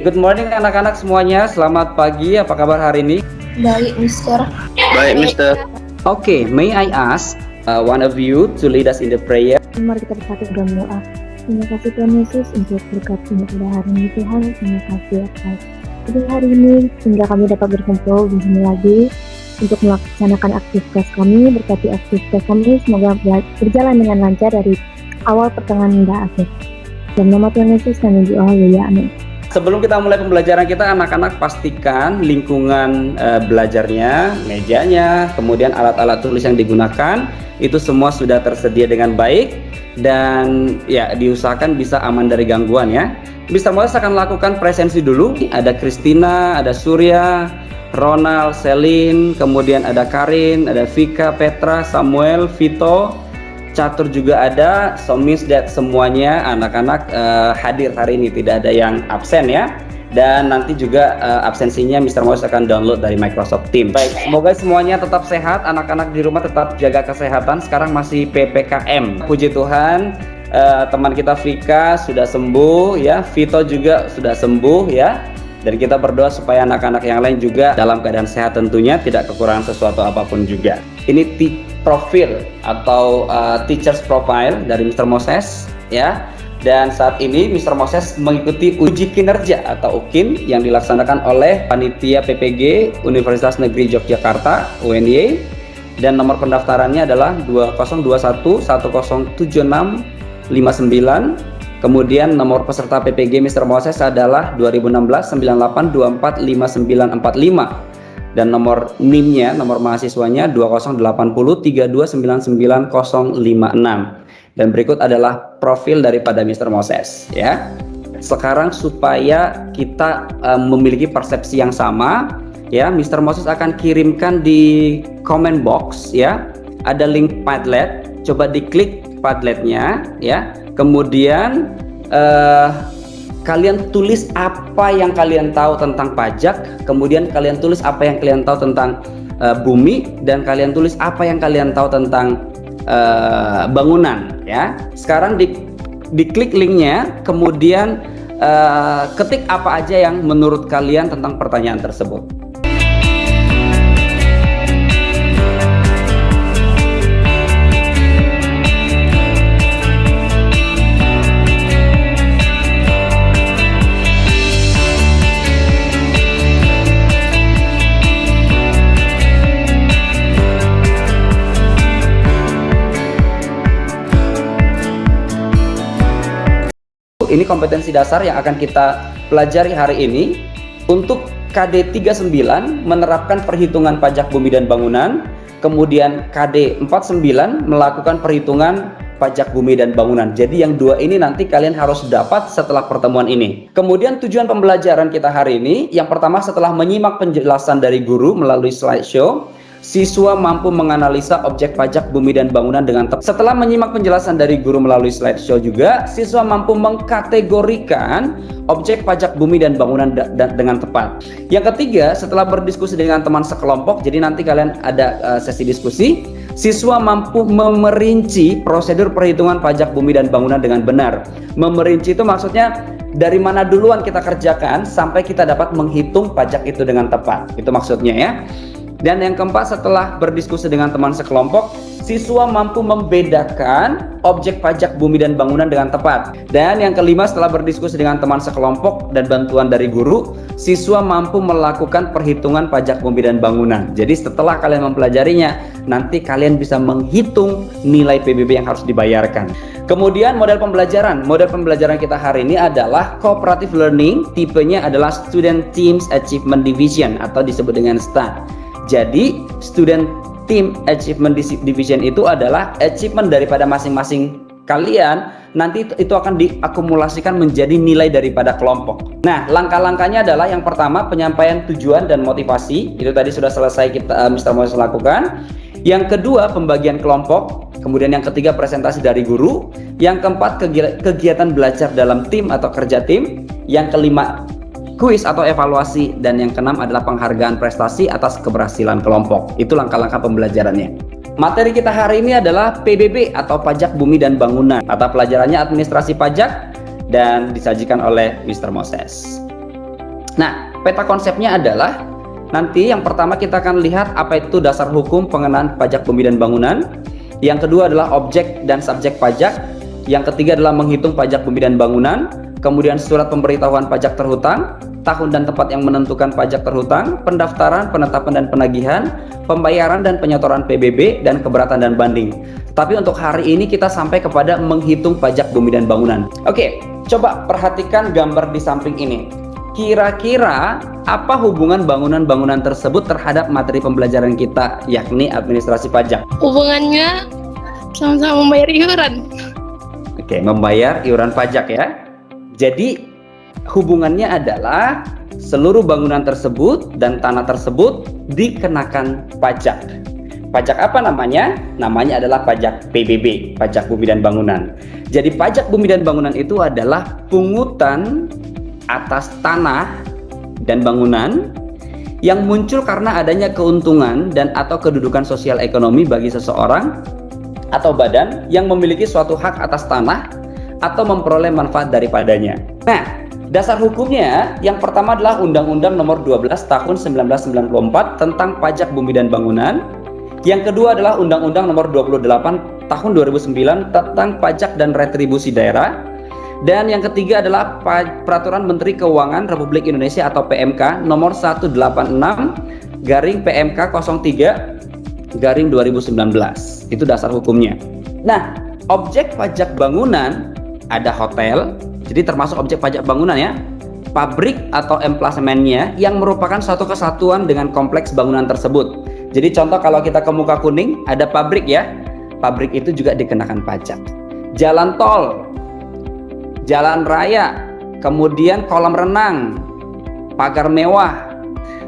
good morning anak-anak semuanya. Selamat pagi. Apa kabar hari ini? Baik, Mister. Baik, Mister. Okay, may I ask one of you to lead us in the prayer? Mari kita bersatu dalam doa. Terima kasih Tuhan Yesus untuk berkat-Mu pada hari ini Tuhan. Terima kasih atas hari ini sehingga kami dapat berkumpul di sini lagi untuk melaksanakan aktivitas kami. Berkati aktivitas kami semoga berjalan dengan lancar dari awal pertengahan hingga akhir. Dalam nama Tuhan Yesus kami berdoa, haleluya, amin. Sebelum kita mulai pembelajaran kita, anak-anak pastikan lingkungan belajarnya, mejanya, kemudian alat-alat tulis yang digunakan itu semua sudah tersedia dengan baik dan ya diusahakan bisa aman dari gangguan ya. Mr. Moses akan lakukan presensi dulu. Ada Christina, ada Surya, Ronald, Selin, kemudian ada Karin, ada Vika, Petra, Samuel, Vito, Catur juga ada. So means that semuanya anak-anak hadir hari ini, tidak ada yang absen ya. Dan nanti juga absensinya Mr. Moses akan download dari Microsoft Teams. Baik, semoga semuanya tetap sehat, anak-anak di rumah tetap jaga kesehatan. Sekarang masih PPKM. Puji Tuhan, teman kita Vika sudah sembuh ya, Vito juga sudah sembuh ya. Dan kita berdoa supaya anak-anak yang lain juga dalam keadaan sehat tentunya, tidak kekurangan sesuatu apapun juga. Ini profil atau teachers profile dari Mr. Moses ya. Dan saat ini Mr. Moses mengikuti uji kinerja atau UKIN yang dilaksanakan oleh Panitia PPG Universitas Negeri Yogyakarta UNY, dan nomor pendaftarannya adalah 2021107659. Kemudian nomor peserta PPG Mr. Moses adalah 2016-98245945, dan nomor NIM-nya, nomor mahasiswanya 208032999056. Dan berikut adalah profil daripada Mr. Moses ya. Sekarang supaya kita memiliki persepsi yang sama ya, Mr. Moses akan kirimkan di comment box ya. Ada link Padlet, coba diklik Padletnya ya. Kemudian kalian tulis apa yang kalian tahu tentang pajak, kemudian kalian tulis apa yang kalian tahu tentang bumi, dan kalian tulis apa yang kalian tahu tentang bangunan ya. Sekarang diklik linknya, kemudian ketik apa aja yang menurut kalian tentang pertanyaan tersebut. Ini kompetensi dasar yang akan kita pelajari hari ini. Untuk KD 39 menerapkan perhitungan pajak bumi dan bangunan, kemudian KD 49 melakukan perhitungan pajak bumi dan bangunan. Jadi yang dua ini nanti kalian harus dapat setelah pertemuan ini. Kemudian tujuan pembelajaran kita hari ini, yang pertama setelah menyimak penjelasan dari guru melalui slideshow, siswa mampu menganalisa objek pajak bumi dan bangunan dengan tepat. Setelah menyimak penjelasan dari guru melalui slideshow juga, siswa mampu mengkategorikan objek pajak bumi dan bangunan dengan tepat. Yang ketiga, setelah berdiskusi dengan teman sekelompok, jadi nanti kalian ada sesi diskusi, siswa mampu memerinci prosedur perhitungan pajak bumi dan bangunan dengan benar. Memerinci itu maksudnya dari mana duluan kita kerjakan sampai kita dapat menghitung pajak itu dengan tepat. Itu maksudnya ya. Dan yang keempat, setelah berdiskusi dengan teman sekelompok, siswa mampu membedakan objek pajak bumi dan bangunan dengan tepat. Dan yang kelima, setelah berdiskusi dengan teman sekelompok dan bantuan dari guru, siswa mampu melakukan perhitungan pajak bumi dan bangunan. Jadi setelah kalian mempelajarinya, nanti kalian bisa menghitung nilai PBB yang harus dibayarkan. Kemudian model pembelajaran kita hari ini adalah cooperative learning, tipenya adalah Student Teams Achievement Division atau disebut dengan STAD. Jadi Student Team Achievement Division itu adalah achievement daripada masing-masing kalian, nanti itu akan diakumulasikan menjadi nilai daripada kelompok. Nah, langkah-langkahnya adalah yang pertama penyampaian tujuan dan motivasi, itu tadi sudah selesai kita Mr. Moses lakukan. Yang kedua pembagian kelompok, kemudian yang ketiga presentasi dari guru, yang keempat kegiatan belajar dalam tim atau kerja tim, yang kelima kuis atau evaluasi, dan yang keenam adalah penghargaan prestasi atas keberhasilan kelompok. Itu langkah-langkah pembelajarannya. Materi kita hari ini adalah PBB atau pajak bumi dan bangunan. Mata pelajarannya administrasi pajak dan disajikan oleh Mr. Moses. Nah, peta konsepnya adalah nanti yang pertama kita akan lihat apa itu dasar hukum pengenaan pajak bumi dan bangunan. Yang kedua adalah objek dan subjek pajak. Yang ketiga adalah menghitung pajak bumi dan bangunan. Kemudian surat pemberitahuan pajak terhutang, tahun dan tempat yang menentukan pajak terhutang, pendaftaran, penetapan dan penagihan, pembayaran dan penyetoran PBB, dan keberatan dan banding. Tapi untuk hari ini kita sampai kepada menghitung pajak bumi dan bangunan. Oke, coba perhatikan gambar di samping ini. Kira-kira apa hubungan bangunan-bangunan tersebut terhadap materi pembelajaran kita, yakni administrasi pajak? Hubungannya sama-sama membayar iuran. Oke, membayar iuran pajak ya. Jadi hubungannya adalah seluruh bangunan tersebut dan tanah tersebut dikenakan pajak. Pajak apa namanya? Namanya adalah pajak PBB, pajak bumi dan bangunan. Jadi pajak bumi dan bangunan itu adalah pungutan atas tanah dan bangunan yang muncul karena adanya keuntungan dan atau kedudukan sosial ekonomi bagi seseorang atau badan yang memiliki suatu hak atas tanah atau memperoleh manfaat daripadanya. Nah, dasar hukumnya yang pertama adalah Undang-Undang Nomor 12 Tahun 1994 tentang Pajak Bumi dan Bangunan. Yang kedua adalah Undang-Undang Nomor 28 Tahun 2009 tentang Pajak dan Retribusi Daerah. Dan yang ketiga adalah Peraturan Menteri Keuangan Republik Indonesia atau PMK Nomor 186 garing PMK 03 garing 2019. Itu dasar hukumnya. Nah, objek pajak bangunan ada hotel, jadi termasuk objek pajak bangunan ya, pabrik atau emplasemennya yang merupakan suatu kesatuan dengan kompleks bangunan tersebut. Jadi contoh kalau kita ke Muka Kuning ada pabrik ya, pabrik itu juga dikenakan pajak. Jalan tol, jalan raya, kemudian kolam renang, pagar mewah,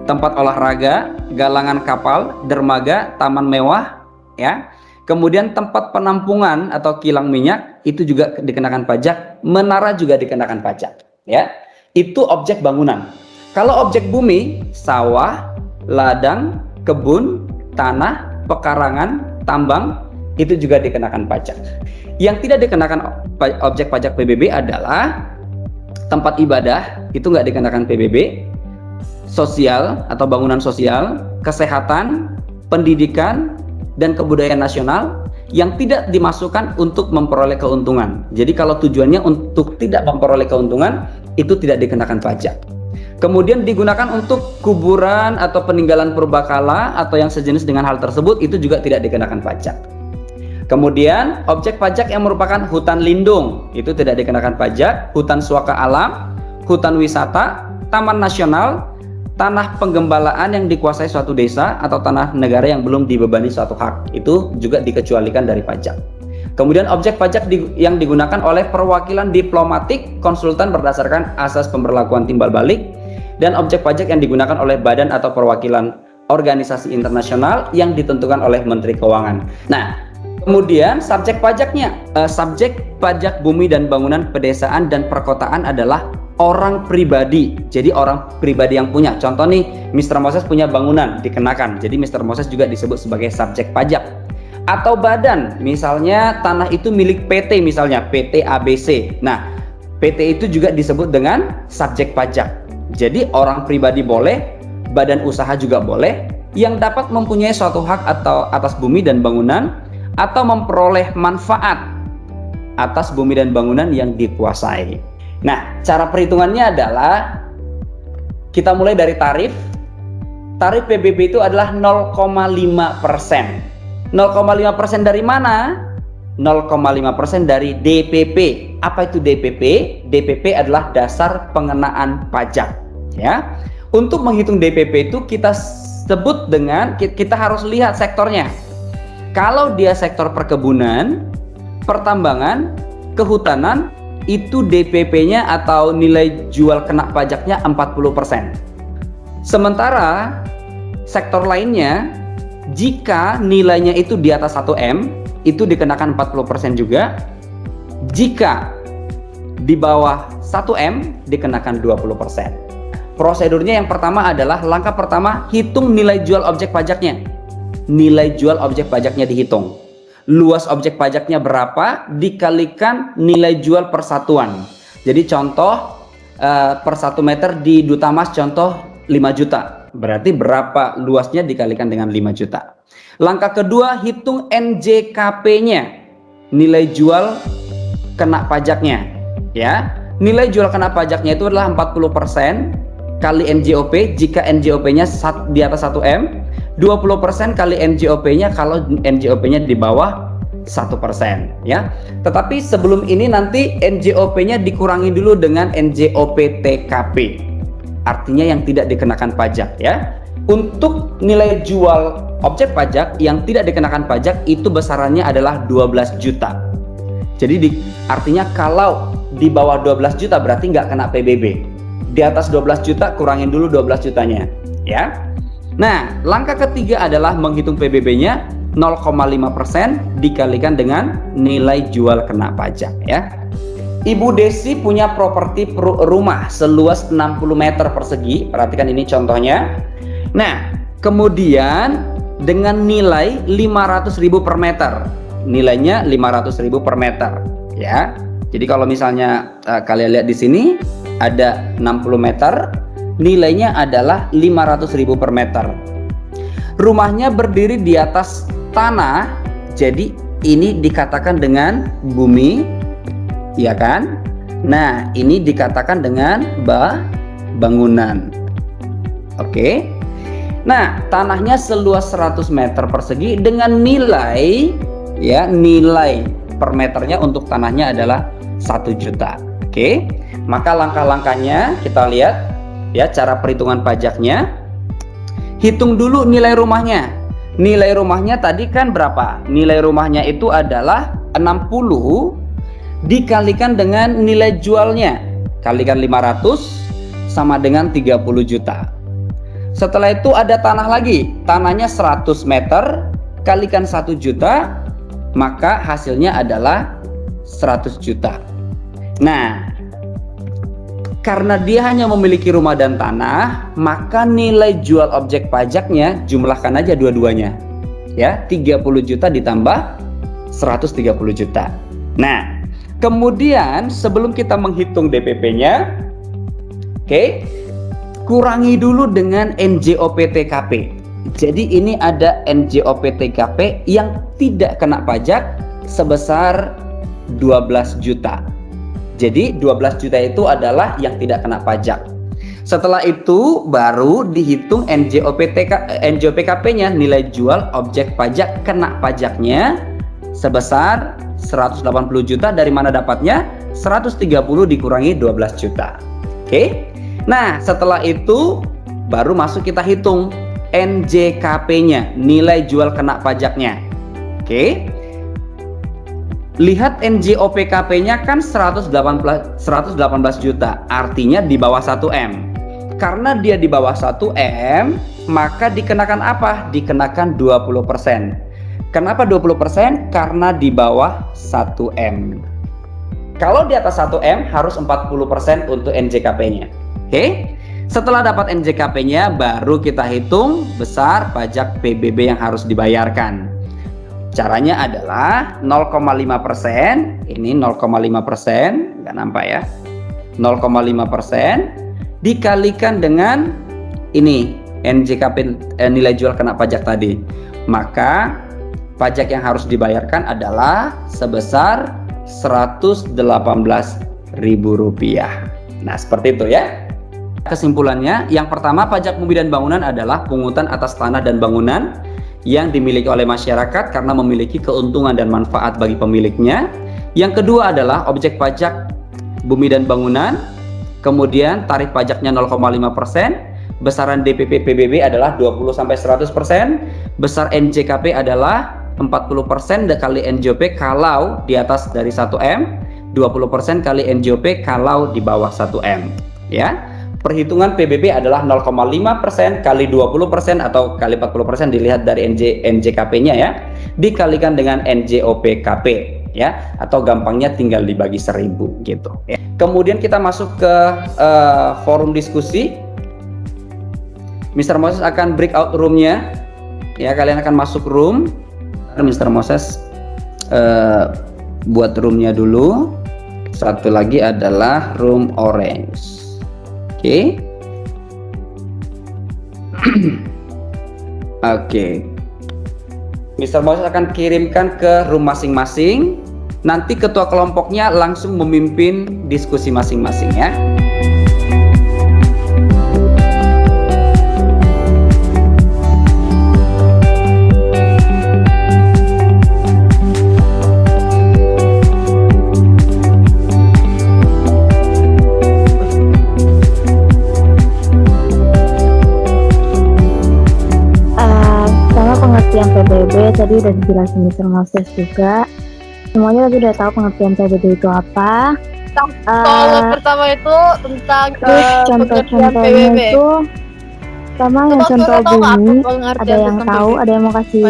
tempat olahraga, galangan kapal, dermaga, taman mewah, ya. Kemudian tempat penampungan atau kilang minyak itu juga dikenakan pajak, menara juga dikenakan pajak, ya. Itu objek bangunan. Kalau objek bumi, sawah, ladang, kebun, tanah, pekarangan, tambang itu juga dikenakan pajak. Yang tidak dikenakan objek pajak PBB adalah tempat ibadah, itu nggak dikenakan PBB, sosial atau bangunan sosial, kesehatan, pendidikan, dan kebudayaan nasional yang tidak dimasukkan untuk memperoleh keuntungan. Jadi kalau tujuannya untuk tidak memperoleh keuntungan, itu tidak dikenakan pajak. Kemudian digunakan untuk kuburan atau peninggalan purbakala atau yang sejenis dengan hal tersebut, itu juga tidak dikenakan pajak. Kemudian objek pajak yang merupakan hutan lindung itu tidak dikenakan pajak, hutan suaka alam, hutan wisata, taman nasional, tanah penggembalaan yang dikuasai suatu desa atau tanah negara yang belum dibebani suatu hak itu juga dikecualikan dari pajak. Kemudian objek pajak yang digunakan oleh perwakilan diplomatik, konsultan berdasarkan asas pemberlakuan timbal balik, dan objek pajak yang digunakan oleh badan atau perwakilan organisasi internasional yang ditentukan oleh Menteri Keuangan. Nah, kemudian subjek pajaknya, subjek pajak bumi dan bangunan pedesaan dan perkotaan adalah orang pribadi. Jadi orang pribadi yang punya. Contoh nih, Mr. Moses punya bangunan dikenakan. Jadi Mr. Moses juga disebut sebagai subjek pajak. Atau badan, misalnya tanah itu milik PT misalnya, PT ABC. Nah, PT itu juga disebut dengan subjek pajak. Jadi orang pribadi boleh, badan usaha juga boleh, yang dapat mempunyai suatu hak atau atas bumi dan bangunan atau memperoleh manfaat atas bumi dan bangunan yang dikuasai. Nah, cara perhitungannya adalah kita mulai dari tarif. Tarif PBB itu adalah 0,5%. 0,5% dari mana? 0,5% dari DPP. Apa itu DPP? DPP adalah dasar pengenaan pajak, ya. Untuk menghitung DPP itu kita sebut dengan, kita harus lihat sektornya. Kalau dia sektor perkebunan, pertambangan, kehutanan, itu DPP-nya atau nilai jual kena pajaknya 40%. Sementara sektor lainnya, jika nilainya itu di atas 1M, itu dikenakan 40% juga. Jika di bawah 1M, dikenakan 20%. Prosedurnya yang pertama adalah, langkah pertama, hitung nilai jual objek pajaknya. Nilai jual objek pajaknya dihitung. Luas objek pajaknya berapa dikalikan nilai jual persatuan. Jadi contoh per 1 meter di Dutamas contoh 5 juta. Berarti berapa luasnya dikalikan dengan 5 juta. Langkah kedua, hitung NJKP-nya, nilai jual kena pajaknya, ya. Nilai jual kena pajaknya itu adalah 40% kali NJOP jika NJOP-nya di atas 1M, 20% kali NJOP-nya kalau NJOP-nya di bawah 1%, ya. Tetapi sebelum ini nanti NJOP-nya dikurangi dulu dengan NJOP TKP. Artinya yang tidak dikenakan pajak, ya. Untuk nilai jual objek pajak yang tidak dikenakan pajak itu besarannya adalah 12 juta. Jadi artinya kalau di bawah 12 juta berarti nggak kena PBB. Di atas 12 juta kurangin dulu 12 jutanya, ya. Nah, langkah ketiga adalah menghitung PBB-nya 0,5% dikalikan dengan nilai jual kena pajak, ya. Ibu Desi punya properti rumah seluas 60 meter persegi. Perhatikan ini contohnya. Nah, kemudian dengan nilai 500.000 per meter. Nilainya 500.000 per meter, ya. Jadi kalau misalnya kalian lihat di sini ada 60 meter, nilainya adalah 500.000 per meter. Rumahnya berdiri di atas tanah, jadi ini dikatakan dengan bumi, ya kan? Nah, ini dikatakan dengan bangunan. Oke. Nah, tanahnya seluas 100 meter persegi dengan nilai, ya, nilai per meternya untuk tanahnya adalah 1 juta. Oke. Maka langkah-langkahnya kita lihat, ya, cara perhitungan pajaknya. Hitung dulu nilai rumahnya. Nilai rumahnya tadi kan berapa? Nilai rumahnya itu adalah 60 dikalikan dengan nilai jualnya. Kalikan 500 sama dengan 30 juta. Setelah itu ada tanah lagi. Tanahnya 100 meter kalikan 1 juta, maka hasilnya adalah 100 juta. Nah, karena dia hanya memiliki rumah dan tanah, maka nilai jual objek pajaknya jumlahkan aja dua-duanya. Ya, 30 juta ditambah 130 juta. Nah, kemudian sebelum kita menghitung DPP-nya, oke, kurangi dulu dengan NJOP TKP. Jadi ini ada NJOP TKP yang tidak kena pajak sebesar 12 juta. Jadi 12 juta itu adalah yang tidak kena pajak. Setelah itu baru dihitung NJOP KP-nya, nilai jual objek pajak kena pajaknya sebesar 180 juta. Dari mana dapatnya? 130 dikurangi 12 juta. Oke. Nah, setelah itu baru masuk kita hitung NJKP-nya, nilai jual kena pajaknya. Oke. Lihat NJOP KP-nya kan 118 juta, artinya di bawah 1M. Karena dia di bawah 1M, maka dikenakan apa? Dikenakan 20%. Kenapa 20%? Karena di bawah 1M. Kalau di atas 1M harus 40% untuk NJKP-nya. Oke? Setelah dapat NJKP-nya, baru kita hitung besar pajak PBB yang harus dibayarkan. Caranya adalah 0,5%, ini 0,5%, nggak nampak ya, 0,5% dikalikan dengan ini NJKP, nilai jual kena pajak tadi. Maka pajak yang harus dibayarkan adalah sebesar Rp118.000. Nah, seperti itu ya. Kesimpulannya, yang pertama, pajak bumi dan bangunan adalah pungutan atas tanah dan bangunan yang dimiliki oleh masyarakat karena memiliki keuntungan dan manfaat bagi pemiliknya. Yang kedua adalah objek pajak bumi dan bangunan, kemudian tarif pajaknya 0,5%, besaran DPP PBB adalah 20-100%, besar NJKP adalah 40% kali NJOP kalau di atas dari 1M, 20% kali NJOP kalau di bawah 1M, ya. Perhitungan PBB adalah 0,5% kali 20% atau kali 40% dilihat dari NJKP-nya ya, dikalikan dengan NJOP KP ya, atau gampangnya tinggal dibagi 1000 gitu ya. Kemudian kita masuk ke forum diskusi. Mr. Moses akan breakout room-nya ya, kalian akan masuk room. Mr. Moses buat room-nya dulu. Satu lagi adalah room orange. Oke. Oke. Mr. Moses akan kirimkan ke room masing-masing. Nanti ketua kelompoknya langsung memimpin diskusi masing-masing ya. Pengertian PBB tadi udah dijelasin Mr. Moses juga. Semuanya tadi udah tahu pengertian PBB itu apa. Kalau pertama itu tentang Terus pengertian contoh-contohnya PBB. itu sama yang Coba contoh tahu nggak bumi. apa pengertian Ada yang tentang tahu, PBB? ada yang mau kasih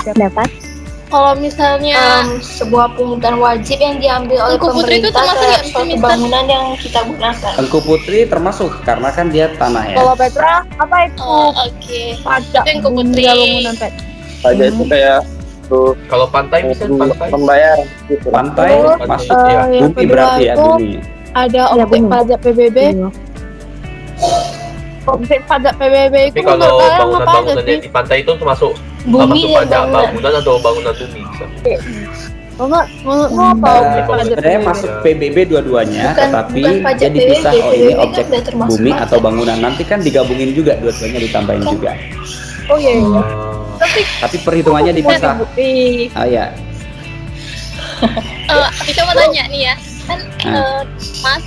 pendapat. Kalau misalnya sebuah pungutan wajib yang diambil oleh Tengku Putri itu pemerintah termasuk nggak, terhadap suatu Mister? bangunan yang kita gunakan. Tengku Putri termasuk karena kan dia tanah ya. kalau Petra apa itu? Oh, Oke. Pajak Tengku Putri. bangunan Petra. Pajak itu kayak tuh Kalau pantai bisa pantai. pembayar gitu. Pantai Terus, masuk yang bumi kedua berarti ya itu bumi. Ada Ya, objek bumi. pajak PBB. Iya. Objek pajak PBB itu Tapi menurut kalau kalian apa aja bangunan-bangunan sih? yang di pantai itu termasuk Bumi masuk dan pajak bangunan. bangunan atau bangunan bumi bisa. Menurutmu apa objek pajak Sebenarnya PBB? masuk PBB dua-duanya, Bukan- tetapi bukan pajak jadi PBB, pisah. Oh ini PBB kan objek udah termasuk bumi pajak. atau bangunan. Nanti kan digabungin juga dua-duanya ditambahin juga. Oh iya iya. Tapi Tapi perhitungannya dipisah. Ih, Ah ya. Kita mau tanya nih ya, kan Mas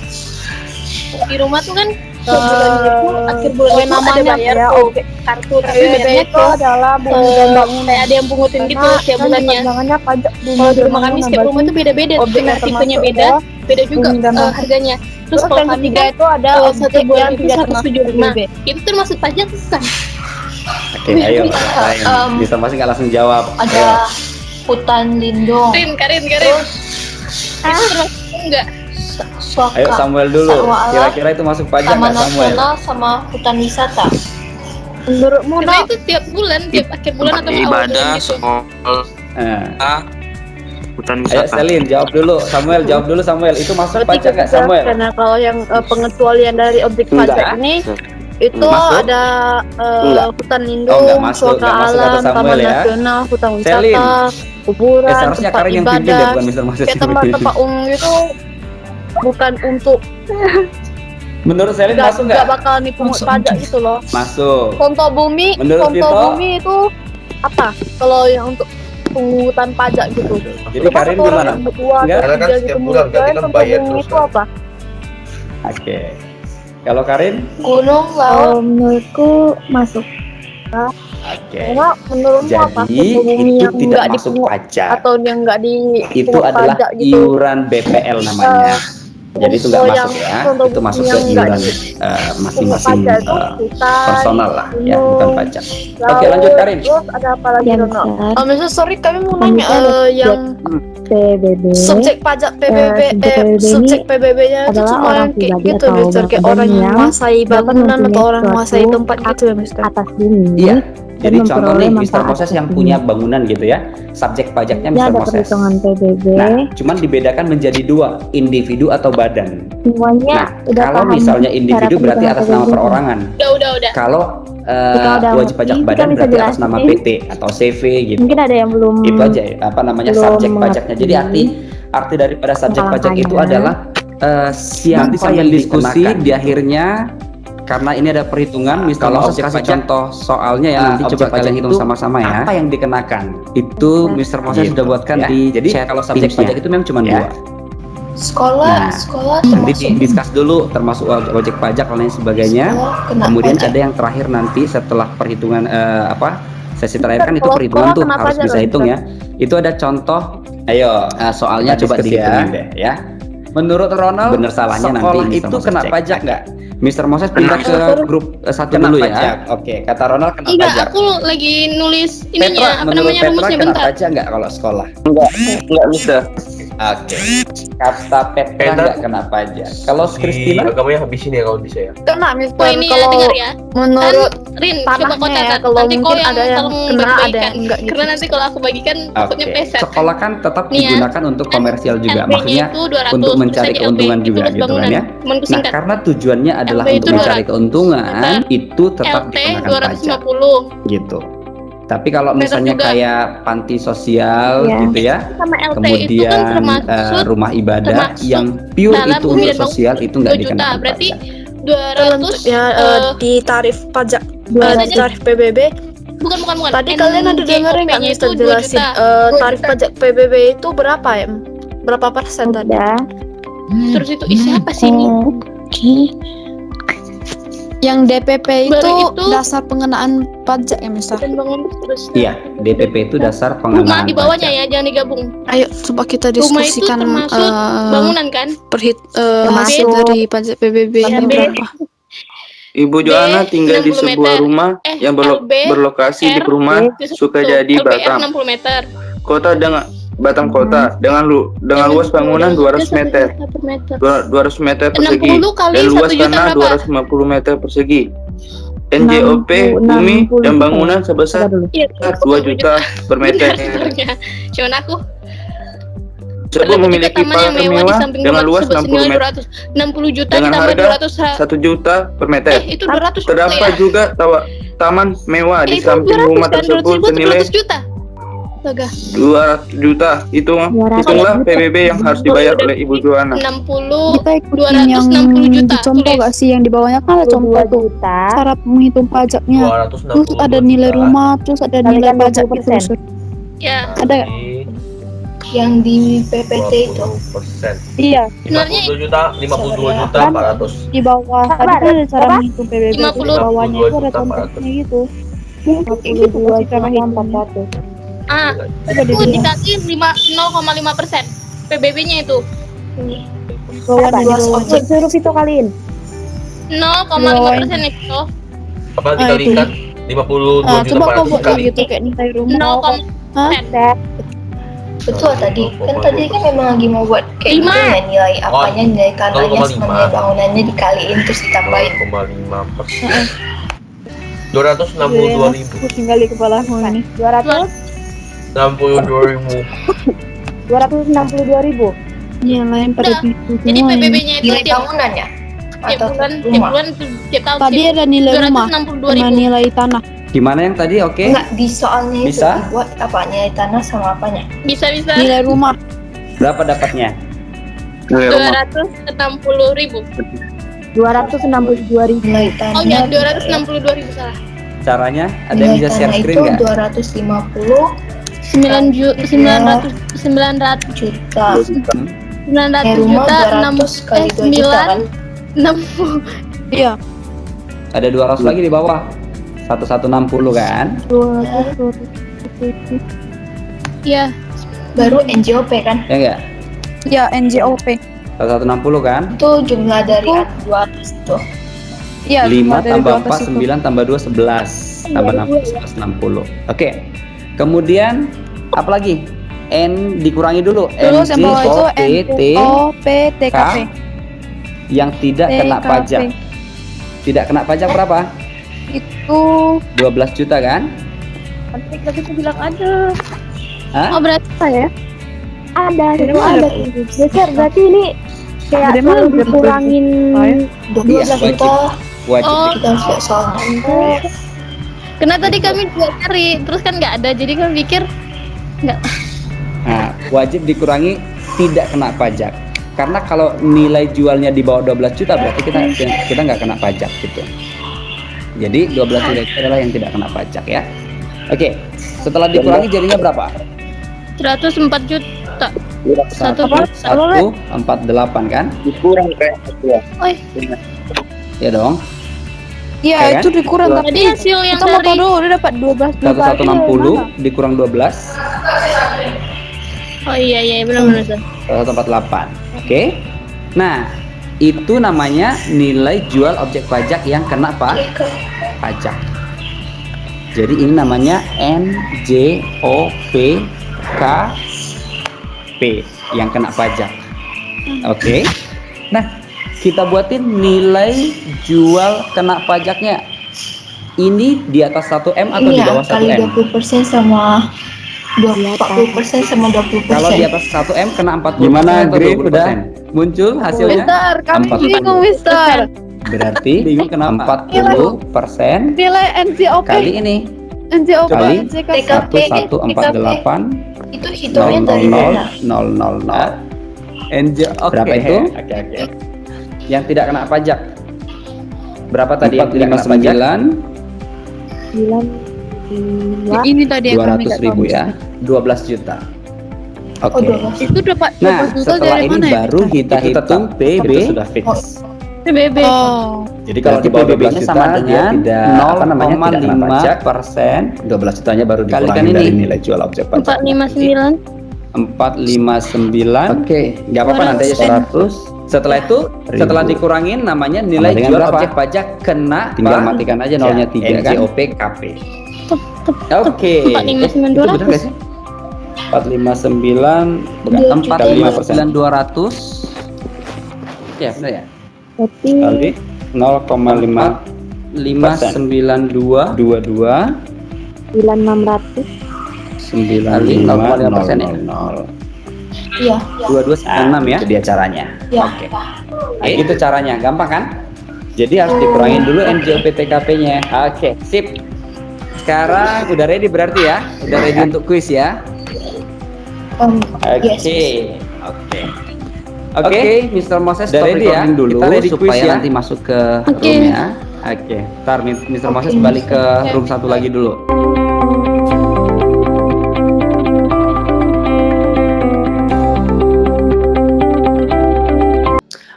di rumah tuh kan akhir bulan itu ada namanya bayar ya tuh objek kartu, tapi PBB bayarnya itu tuh adalah bumi dan bangunan. kayak ada yang pungutin gitu setiap bulannya. Jangannya pajak bumi Kalau di dan rumah kami bangunan, setiap rumah tuh beda-beda, objek karena yang tipenya termasuk beda, ya, beda juga bumi dan bangunan. harganya. Terus Terus kalau yang kami ketiga kan itu ada satu objek bulan yang itu tidak termasuk 175. PBB. Itu termasuk pajak bukan? Oke, ayo. Lain. Bisa masih nggak langsung jawab. Ayo. Ada hutan lindung, Karin. Itu termasuk enggak? suaka, Ayo Samuel dulu. Satwa alam, Kira-kira itu masuk pajak taman nggak Samuel? nasional sama hutan wisata. Menurutmu Karena Nak? itu tiap bulan, tiap akhir bulan atau awal bulan gitu. Hutan Ayo Selin jawab dulu. Samuel jawab dulu Samuel. Itu masuk Berarti pajak nggak ketiga, Samuel? Karena kalau yang pengecualian dari objek Enggak. pajak ini itu Masuk? ada Enggak. hutan Oh, lindung, enggak masuk, suaka enggak masuk kata alam, Samuel taman ya. nasional, hutan Selin. wisata, kuburan, Seharusnya tempat Karin yang pimpin deh, ibadah, bukan Mr. Moses. kayak tempat-tempat umum itu bukan untuk Menurut Selin masuk nggak nggak? bakal dipungut Masuk. pajak gitu loh. Masuk. Contoh bumi, Menurut contoh Vito? bumi itu apa? Kalau yang untuk pungutan pajak gitu. Jadi Karin Satu orang gimana? yang berdua, Enggak? Karena kan tiga setiap gitu, bulan berarti kalian kan contoh bayar bumi terus itu kan? apa? Oke. Kalau Karin? Gunung, laut, Kalau menurutku masuk. Oke. Karena menurutmu apa? Jadi Contoh bumi itu yang tidak nggak masuk dipungut pajak. atau yang nggak dipungut Itu adalah pajak gitu. iuran BPL namanya. Jadi itu nggak Contoh masuk yang- ya. contoh Itu masuk ke yang nggak iuran Pungut masing-masing pajak itu hutan, personal lah ya, gunung, bukan pajak. laut, Oke, lanjut, Karin. Terus ada apa lagi Yang Rono? besar Misalnya sorry kami mau Kami nanya ada yang PBB subjek pajak PBB, subjek PBB ini subjek PBB-nya itu adalah cuma orang yang kayak pribadi gitu, atau Mister, kayak badan orang yang yang menguasai dapat bangunan atau mempunyai orang menguasai suatu tempat gitu ya, Mister. atas bumi. Iya. Dan Jadi contoh nih memperoleh Mr. manfaat Moses yang bumi. punya bangunan gitu ya. Subjek pajaknya Ini Mr. ada Moses. perhitungan PBB. Nah, cuman dibedakan menjadi dua, individu atau badan. Semuanya Nah, udah kalau paham misalnya cara individu berarti perhitungan atas nama PBB. perorangan. Udah. Kalau Jika udah wajib pajak ngerti, badan kita bisa berarti atas nama jelasin. PT atau CV gitu. Mungkin ada yang belum Itu aja ya, apa namanya belum subjek mengerti. pajaknya. Jadi arti daripada subjek pajak itu Pengalamannya. adalah siapa yang diskusi di akhirnya, karena ini ada perhitungan. Kalau Moses kasih contoh soalnya ya, nanti coba kalian hitung sama-sama ya. Apa yang dikenakan? Itu Mr. Moses sudah buatkan di. Jadi kalau subjek pajak itu memang cuma dua. sekolah, Nah, sekolah Nanti termasuk. diskus dulu termasuk wajib pajak dan lain sebagainya. Sekolah kena Kemudian pajak. ada yang terakhir nanti setelah perhitungan sesi terakhir kan itu Kalau perhitungan sekolah tuh kenapa harus aja, bisa Ron? hitung ya. Itu ada contoh. Ayo soalnya coba dihitungin deh ya. Menurut Ronald, bener salahnya sekolah nanti itu Mr. kena Moses cek. pajak nggak? Mr. Moses pindah ke grup satu Kena dulu pajak. ya. Oke, kata Ronald kena Enggak, pajak. aku lagi nulis Petra, ininya, apa menurut namanya Petra rumusnya kena bentar. pajak nggak kalau sekolah? Enggak bisa. Oke. Kata Petra nggak kena pajak. Kalau Christina? Agamanya habisin ya kalau bisa ya. Kena Mister, Oh ini ya kalau dengar ya. menurut Rin, coba kau tanahnya ya, catat. kalau Nanti kau mungkin yang ada yang tolong kena, ada bagi-bagikan. yang enggak gitu. Karena nanti kalau aku bagikan takutnya Oke. peset. Sekolah kan tetap Nih ya, digunakan untuk komersial juga. LP-nya Maksudnya itu 200, untuk mencari terus lagi keuntungan LP, juga itu gitu kan bangunan. ya. Cuman ku Nah, singkat. karena tujuannya adalah LP untuk itu mencari 200. keuntungan, itu tetap LT dikenakan pajak 250. gitu. Tapi kalau Meter misalnya juga. kayak panti sosial Iya. gitu ya, Sama LT itu kan kemudian termasuk rumah ibadah termasuk yang pure dalam itu bumi untuk dan bangunan sosial itu nggak 2 juta. dikenakan Berarti pajak. 200 ya di tarif pajak, Ada di tarif PBB. bukan. Tadi kalian ada dengerin nggak NJOP-nya Mister itu 2 jelasin juta. tarif pajak PBB itu berapa ya? Berapa persen tadi? Udah. Terus itu siapa sih ini? Yang DPP Baru itu itu- dasar pengenaan pajak ya Mister. Dan bangun terus. Iya, DPP itu dasar Rumah pengenaan di bawahnya pajak. ya, jangan digabung. Ayo coba kita Rumah itu diskusikan termasuk bangunan kan? hasil dari pajak PBB B. ini berapa. Ibu Joanna tinggal di 60 sebuah meter. rumah yang LB, berlokasi di R, perumahan Itu Sukajadi, LBR Batam. 60 meter. Kota dengan Batam kota dengan luas bangunan 200 meter. 200 meter persegi 60 kali dan 1 luas juta tanah berapa? 250 meter persegi. NJOP 60 bumi dan 60 bangunan sebesar Iya, 2 juta per meter. sebenarnya. Cuman aku Tersebut memiliki taman yang pagar mewah di mewah samping dengan rumah luas tersebut 60 senilai meter 60 juta dengan ditambah harga 200 1 juta per meter. itu 200 Terdapat ya? juga taman mewah di Itu samping 200 rumah kan? tersebut 200 senilai 200 juta. Astaga. 200 juta. Hitunglah PBB yang harus dibayar oleh Ibu Joanna. 60 Kita ikutin yang 260 juta. di contoh Tulis. gak sih yang di bawahnya kan ada contoh 2 tuh juta. cara menghitung pajaknya. 260 Terus ada nilai rumah, terus ada nilai Kalikan pajak 20%. gitu. Ya, Ada Yang di PPT itu. 20%. iya 52 juta, 52 juta 400. di bawah tadi kan ada cara menghitung PBB. Di 50. bawahnya itu ada 52 juta, contohnya gitu. 52 juta 400. itu dikasih 0,5% PBB-nya itu. Apa? Bawahnya Suruh itu kaliin. 0,5% itu. Apa dikalikan 52 Nah, juta coba kau 400 buat kali. gitu kayak nilai rumah. 0,5%. Betul tadi. Kan tadi kan memang lagi mau buat kayak gitu 5. ya, nilai apanya, nilai tanahnya, 0,5. sama nilai bangunannya dikaliin terus ditambahin. 0,5%. 262.000. Pusing kali kepalaku ini. 200 62.000. 262.000. Yang lain pada Udah. gitu Jadi semua. PBB-nya itu Nilai tiap bangunan ya? Atau bulan, rumah? tiap tahun Tadi sih. ada nilai rumah sama 262.000. nilai tanah. Gimana yang tadi? Oke. Enggak, di soalnya itu Bisa? dibuat apa, nilai tanah sama apanya? Bisa Nilai rumah Berapa dapatnya? Nilai rumah. 260.000. 262.000. Nilai Oh tanah. ya, 262.000 salah. Caranya? Ada yang Nilai bisa share tanah screen itu nggak? 250 900 juta. 900 Rumah juta 200 kali 2 juta kan? 60. iya Ada 200 lagi di bawah. 1160 kan? Iya. Baru NJOP kan? Ya enggak? ya NJOP 1160 kan? Itu jumlah dari 200 tuh. iya 5 dari tambah 4 2 atas itu. 9 tambah 2 11 tambah 60. Oke. Kemudian apa lagi? N dikurangi dulu. Terus yang bawah itu NJOP NJOPTKP yang tidak kena TKP. pajak. Tidak kena pajak berapa? itu 12 juta kan? Tadi aku bilang ada. Hah? Oh berarti saya Ada, Dari itu mana? ada. Geser, berarti ini kayak Dari mana? selalu dikurangin Saya? 12 juta. Wajib. Oh, Kita harus lihat soalnya. karena tadi kami juga cari, terus kan nggak ada, jadi kami pikir nggak. Nah, wajib dikurangi tidak kena pajak. Karena kalau nilai jualnya di bawah 12 juta berarti kita nggak kena pajak gitu. Jadi 12 juta itu adalah yang tidak kena pajak ya. Oke. Setelah dikurangi jadinya berapa? 104 juta. 148 kan? Dikurang kayak Oi, Ya dong. iya Ya kan? itu dikurang tapi tadi hasil yang kita mau tahu dari dulu dia dapat 12 juta 1160 dikurang 12 Oh iya benar-benar. 148. Oke. Nah, itu namanya nilai jual objek pajak yang kena pajak. Jadi ini namanya NJOPKP. yang kena pajak. Oke. Nah, kita buatin nilai jual kena pajaknya. Ini di atas 1M atau Ini di ya, bawah kali 1M? 20% sama 40% sama 20%. Kalau di atas 1M kena 40% Gimana, atau Green? 20%? Udah? Muncul hasilnya? Mister, kami 40. bingung, Mister. Berarti Bingung kenapa? kenapa? 40% Nilai NJOP, kali ini NJOP, Kali NJK. TKP. 1148 Itu hitungnya dari mana? 000. Oke. Berapa itu? Oke. Yang tidak kena pajak. Berapa tadi yang tidak kena pajak? 92 Ini tadi yang kami 200 nggak ribu tahu. ya, 12 juta. Oh, Oke. 12. Itu dapat Nah, 12 juta setelah dari ini mana ya? baru kita Itu hitung tetap, PB. itu sudah fix. PBB. Oh. Jadi kalau Berarti di bawah PBB-nya 12 sama juta, dia dengan tidak apa namanya tidak kena pajak. 0,5%. 12 jutanya baru Kalikan dikurangi dari ini. nilai jual objek pajak. 459. 459. Oke, Nggak apa-apa nanti aja 100. Setelah itu, setelah dikurangin namanya nilai Sama dengan jual berapa? objek pajak kena Tinggal matikan aja nolnya 3 kan. NJOP KP. Oke. 459 Itu benar nggak sih? 459 kali 5% 200. Ya, benar ya? berarti Kali 0,5 592 22 9600 kali 0,5% ya? 0,00. Iya. 2296 ya. Itu dia caranya. Ya. Oke. Nah, itu caranya, gampang kan? Jadi harus dikurangin dulu NJOP TKP-nya. Oke, sip. Sekarang udah ready berarti ya? Udah ready untuk kuis ya? Yes. Oke. Oke, Mr. Moses, Udah stop ready ya? recording dulu Kita ready supaya quiz ya? nanti masuk ke Oke. roomnya. Oke, ntar Mr. Moses Oke, balik ke Mister. room satu lagi dulu.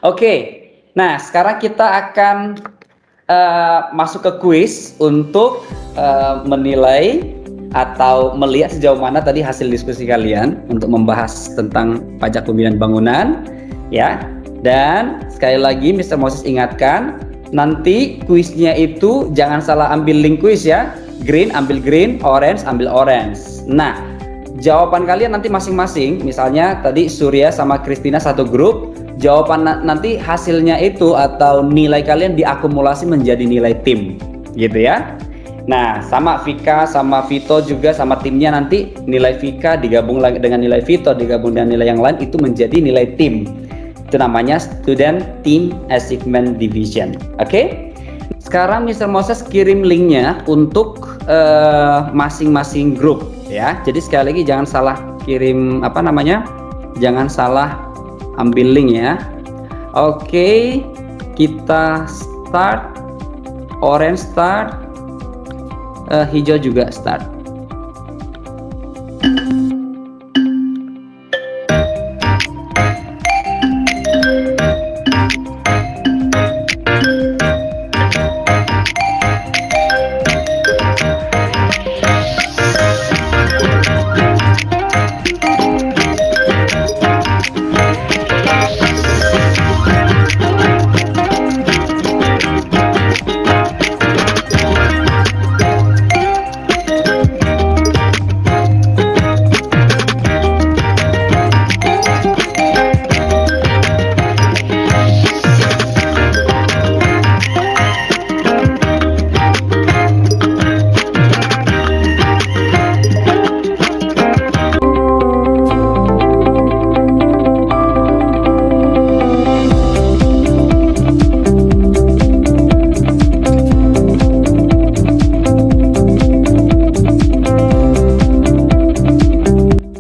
Oke, nah sekarang kita akan masuk ke kuis untuk menilai atau melihat sejauh mana tadi hasil diskusi kalian untuk membahas tentang pajak bumi dan bangunan, ya. Dan sekali lagi Mr. Moses ingatkan, nanti kuisnya itu jangan salah ambil link kuis ya. Green ambil green, orange ambil orange. Nah, jawaban kalian nanti masing-masing, misalnya tadi Surya sama Christina satu grup, jawaban nanti hasilnya itu atau nilai kalian diakumulasi menjadi nilai tim, gitu ya. Nah, sama Vika sama Vito juga sama timnya nanti nilai Vika digabung lagi dengan nilai Vito digabung dengan nilai yang lain itu menjadi nilai tim. Itu namanya Student Team Achievement Division. Oke? Sekarang Mr. Moses kirim linknya untuk masing-masing grup ya. Jadi sekali lagi jangan salah kirim jangan salah ambil link ya. Oke, kita start. Orange start, hijau juga start.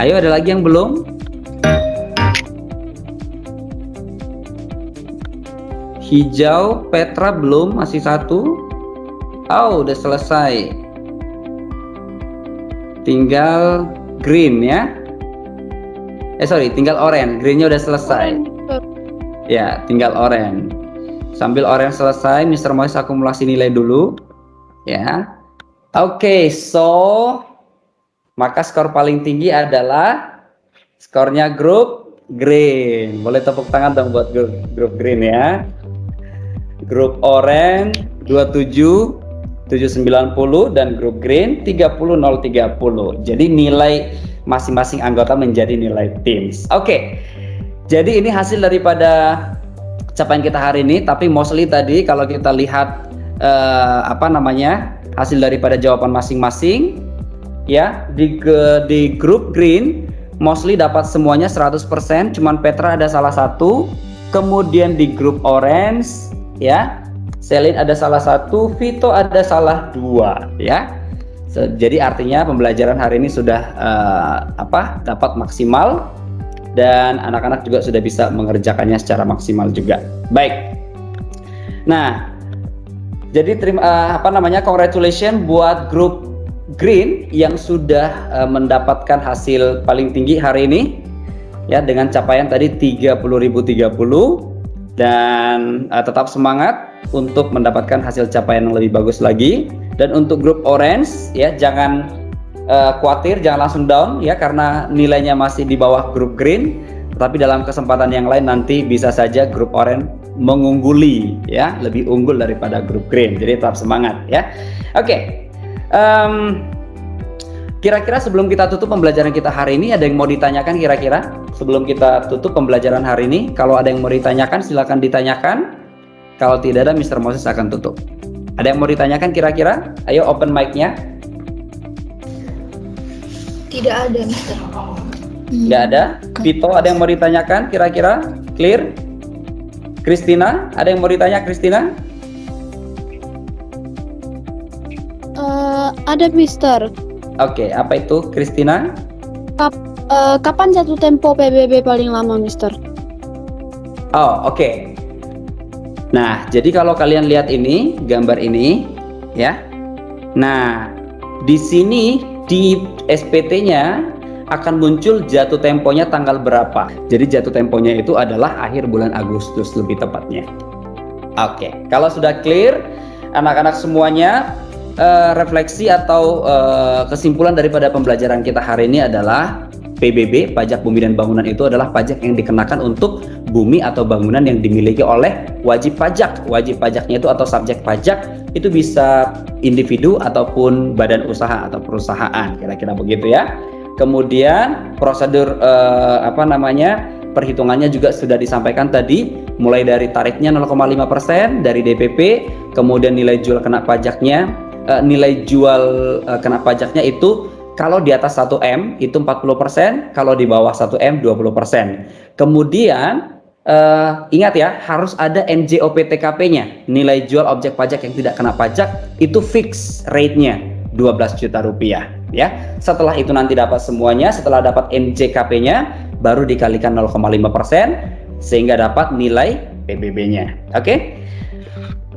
Ayo, ada lagi yang belum? Hijau, Petra belum, masih satu. Oh, udah selesai. Tinggal green ya. Tinggal orange. Greennya udah selesai. Ya, tinggal orange. Sambil orange selesai, Mr. Moses akumulasi nilai dulu. Ya. Oke, maka skor paling tinggi adalah skornya grup green. Boleh tepuk tangan dong buat grup green ya. Grup orange 27 790 dan grup green 30030. Jadi nilai masing-masing anggota menjadi nilai teams. Oke. Jadi ini hasil daripada capaian kita hari ini, tapi mostly tadi kalau kita lihat hasil daripada jawaban masing-masing ya, di grup green mostly dapat semuanya 100%, cuman Petra ada salah satu. Kemudian di grup orange ya, Selin ada salah satu, Vito ada salah 2 ya. Jadi artinya pembelajaran hari ini sudah dapat maksimal, dan anak-anak juga sudah bisa mengerjakannya secara maksimal juga. Baik. Nah, jadi congratulations buat grup green yang sudah mendapatkan hasil paling tinggi hari ini ya, dengan capaian tadi 30.030, dan tetap semangat untuk mendapatkan hasil capaian yang lebih bagus lagi. Dan untuk grup orange ya, jangan khawatir, jangan langsung down ya, karena nilainya masih di bawah grup green, tapi dalam kesempatan yang lain nanti bisa saja grup orange mengungguli ya, lebih unggul daripada grup green. Jadi tetap semangat ya. Oke. Kira-kira sebelum kita tutup pembelajaran kita hari ini, ada yang mau ditanyakan kira-kira? Sebelum kita tutup pembelajaran hari ini, kalau ada yang mau ditanyakan silakan ditanyakan. Kalau tidak ada, Mr. Moses akan tutup. Ada yang mau ditanyakan kira-kira? Ayo open mic-nya. Tidak ada, Mister. Tidak ada. Vito, ada yang mau ditanyakan kira-kira? Clear? Christina, ada yang mau ditanya Christina? Ada Mister. Oke, apa itu Christina? Kapan jatuh tempo PBB paling lama Mister? Oh, oke. Nah, jadi kalau kalian lihat ini, gambar ini ya. Nah, di sini di SPT-nya akan muncul jatuh temponya tanggal berapa. Jadi jatuh temponya itu adalah akhir bulan Agustus lebih tepatnya. Oke, kalau sudah clear, anak-anak semuanya, refleksi atau kesimpulan daripada pembelajaran kita hari ini adalah PBB, pajak bumi dan bangunan, itu adalah pajak yang dikenakan untuk bumi atau bangunan yang dimiliki oleh wajib pajak. Wajib pajaknya itu atau subjek pajak itu bisa individu ataupun badan usaha atau perusahaan, kira-kira begitu ya. Kemudian prosedur perhitungannya juga sudah disampaikan tadi, mulai dari tarifnya 0,5% dari DPP, kemudian nilai jual kena pajaknya, kena pajaknya itu kalau di atas 1M itu 40%, kalau di bawah 1M 20%. Kemudian ingat ya, harus ada NJOP-TKP-nya, nilai jual objek pajak yang tidak kena pajak itu fix rate-nya 12 juta rupiah ya. Setelah itu nanti dapat semuanya, setelah dapat NJKP-nya baru dikalikan 0,5% sehingga dapat nilai PBB-nya. Oke?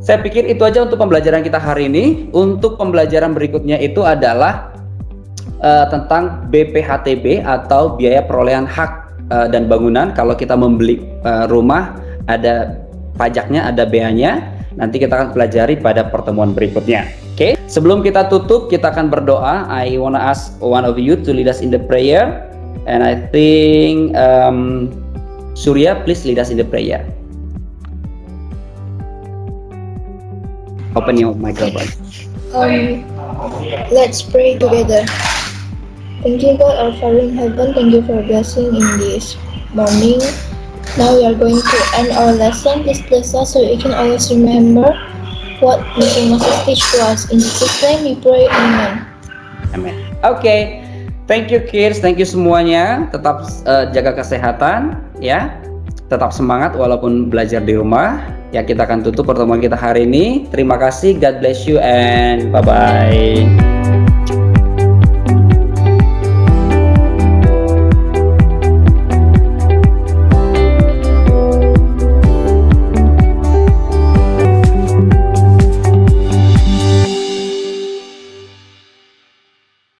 Saya pikir itu aja untuk pembelajaran kita hari ini. Untuk pembelajaran berikutnya itu adalah tentang BPHTB atau biaya perolehan hak dan bangunan. Kalau kita membeli rumah ada pajaknya, ada BEA-nya. Nanti kita akan pelajari pada pertemuan berikutnya. Oke, sebelum kita tutup kita akan berdoa. I wanna ask one of you to lead us in the prayer, and I think Surya, please lead us in the prayer. Open your microphone. Let's pray together. Thank you, God, our Father in heaven. Thank you for blessing in this morning. Now we are going to end our lesson. Please bless us so we can always remember what Mr. Moses teach to us. In Jesus' name we pray, Amen. Amen. Oke, thank you kids, thank you semuanya. Tetap jaga kesehatan ya. Tetap semangat walaupun belajar di rumah. Ya, kita akan tutup pertemuan kita hari ini. Terima kasih, God bless you and bye-bye.